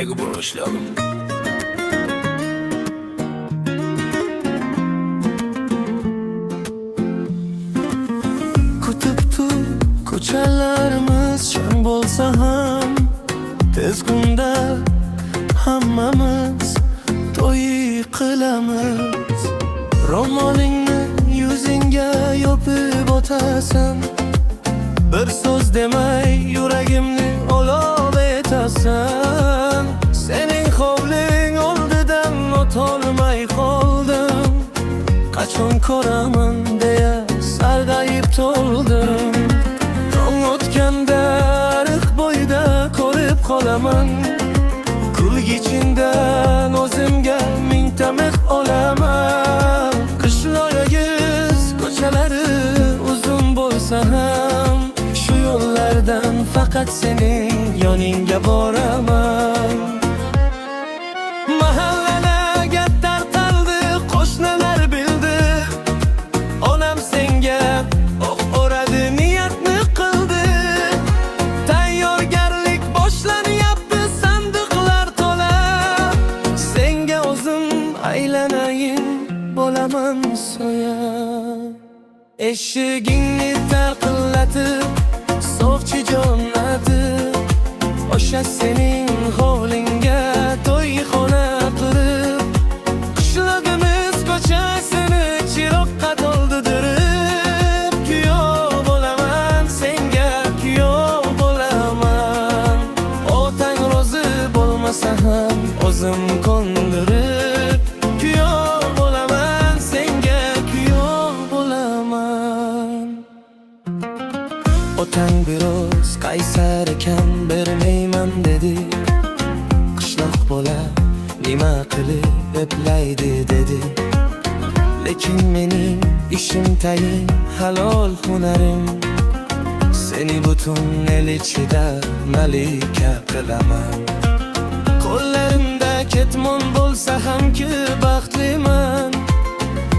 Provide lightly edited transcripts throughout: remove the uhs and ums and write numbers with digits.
Lego boshlayalım. Kutuptu ko'chalarimiz chang bo'lsa ham, tez kunda hammamiz to'y qilamiz. Ro'molingni yuzingga yopib o'tasan, bir so'z demay yuragimni olov etasan. Sening hovling oldidan o'tolmay qoldim, qachon ko'raman deya sarg'ayib to'ldim. Tong o'tganda ariq bo'yida ko'rib qolaman, kulgichindan o'zimga mingta mix olaman. Qishloqingiz ko'chalari uzun bo'lsa ham, shu yo'llardan faqat sening yoningga boraman. Mahallaga tarqaldi, qo'shnilar bildi, onam senga o'q o'radi, niyatni qildi. Tayyorgarlik boshlanyapti, sandiqlar to'la. Senga o'zim aylanayin, bo'laman soya. Eshigingni taqillatib sovchi jo'natib, o'sha sening hovlingga to'yxona qurib, qishlog'imiz ko'chasini chiroqqa to'ldirib, kuyov bo'laman senga, kuyov bo'laman. Otang rozi bo'lmasa ham o'zim ko'ndirib, kuyov bo'laman senga, kuyov bo'laman. Otang biroz qaysar ekan, bermayman dedi. Qishloq bola nima qilib eplaydi dedi. Lekin mening ishim tayin, halol hunarim, seni butun el ichida malika qilaman. Qo'llarimda ketmon bo'lsa hamki baxtliman,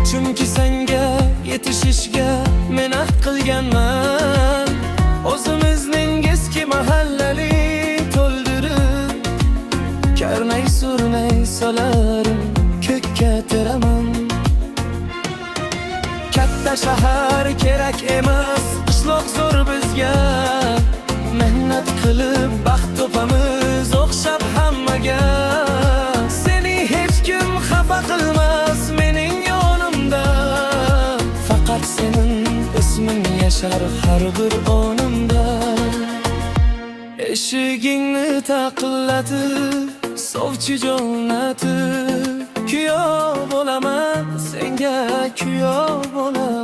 chunki senga yetishishga men ahd qilganman. O'zimizning eski mahallali to'ldirib, karnay surnay solarim ko'kka teraman. Katta shahar kerak emas, qishloq zo'r bizga. Mehnat qilib baxt topamiz o'xshab hammaga. Seni hech kim xafa qilmas mening yonimda, faqat sening isming yashar har bir onimda. Eshigingni taqillatib sovchi jo'natib, kuyov bo'laman senga, kuyov bo'laman.